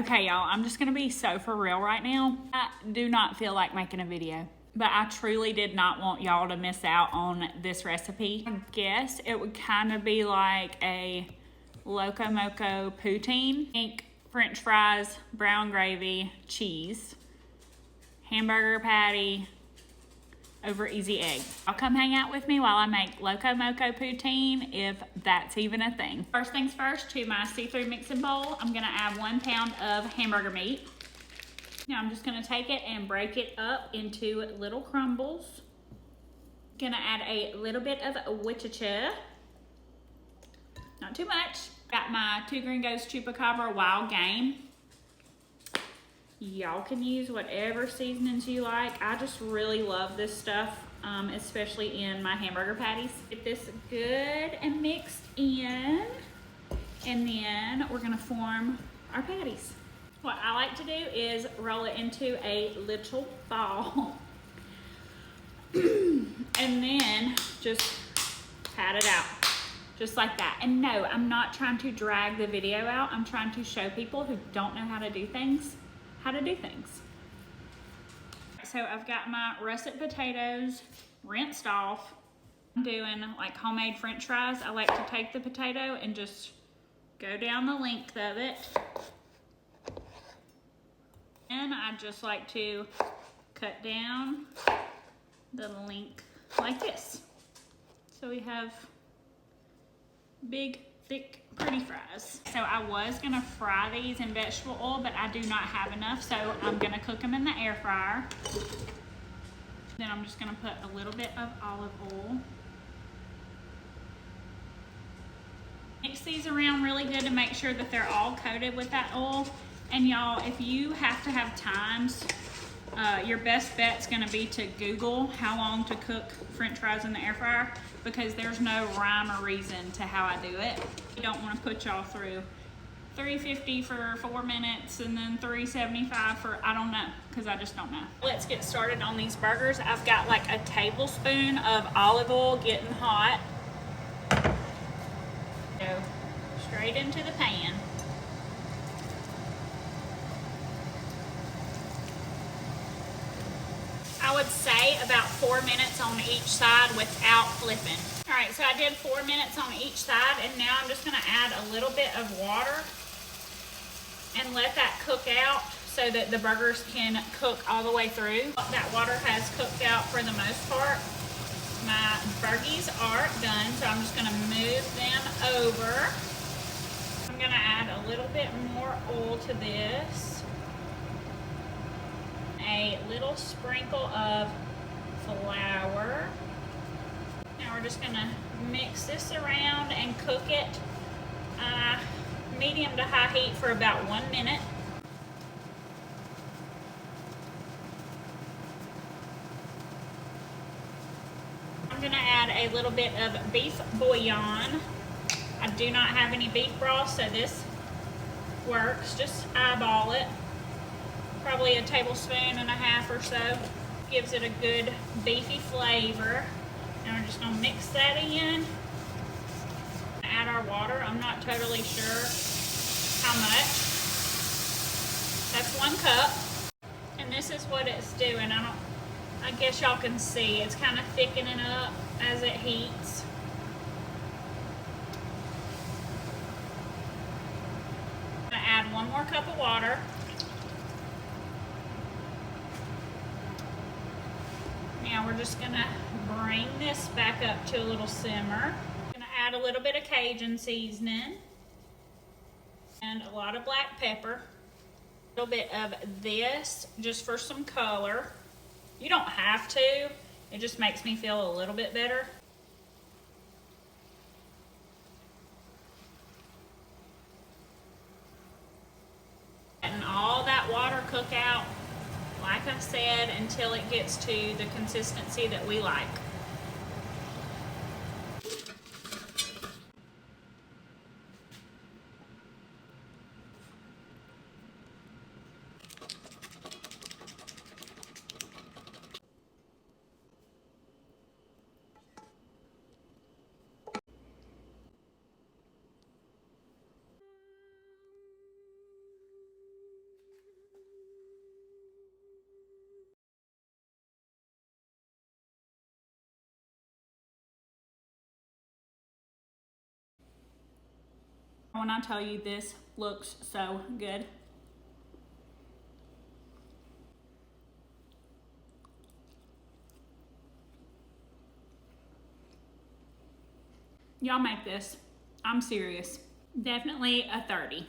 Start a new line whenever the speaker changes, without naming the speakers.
Okay, y'all, I'm just gonna be so for real right now. I do not feel like making a video, but I truly did not want y'all to miss out on this recipe. I guess it would kind of be like a Loco Moco poutine. Pink French fries, brown gravy, cheese, hamburger patty, over easy egg. I'll come hang out with me while I make Loco Moco poutine, if that's even a thing. First things first, to my see-through mixing bowl, I'm gonna add 1 pound of hamburger meat. Now I'm just gonna take it and break it up into little crumbles. Gonna add a little bit of Wichita, not too much. Got my 2 Gringos Chupacabra Wild Game. Y'all can use whatever seasonings you like. I just really love this stuff, especially in my hamburger patties. Get this good and mixed in, and then we're gonna form our patties. What I like to do is roll it into a little ball and then just pat it out, just like that. And no, I'm not trying to drag the video out. I'm trying to show people who don't know how to do things. So I've got my russet potatoes rinsed off. I'm doing like homemade French fries. I like to take the potato and just go down the length of it. And I just like to cut down the length like this. So we have big, thick, pretty fries. So I was gonna fry these in vegetable oil, but I do not have enough, so I'm gonna cook them in the air fryer. Then I'm just gonna put a little bit of olive oil. Mix these around really good to make sure that they're all coated with that oil. And y'all, if you have to have times, your best bet's gonna be to Google how long to cook French fries in the air fryer, because there's no rhyme or reason to how I do it. You don't wanna put y'all through 350 for 4 minutes and then 375 for, I don't know, because I just don't know. Let's get started on these burgers. I've got like a tablespoon of olive oil getting hot. Go straight into the pan. I would say about 4 minutes on each side without flipping. All right, so I did 4 minutes on each side, and now I'm just gonna add a little bit of water and let that cook out so that the burgers can cook all the way through. That water has cooked out for the most part. My burgies are done, so I'm just gonna move them over. I'm gonna add a little bit more oil to this. A little sprinkle of flour. Now we're just gonna mix this around and cook it medium to high heat for about 1 minute. I'm gonna add a little bit of beef bouillon. I do not have any beef broth, so this works. Just eyeball it. Probably a tablespoon and a half or so. Gives it a good beefy flavor. And we're just gonna mix that in. Add our water. I'm not totally sure how much. That's 1 cup. And this is what it's doing. I guess y'all can see it's kind of thickening up as it heats. I'm gonna add 1 more cup of water. Now we're just gonna bring this back up to a little simmer. Gonna add a little bit of Cajun seasoning and a lot of black pepper. A little bit of this just for some color. You don't have to, it just makes me feel a little bit better. And all that water cook out, like I said, until it gets to the consistency that we like. When I tell you this looks so good. Y'all make this. I'm serious. Definitely a 30.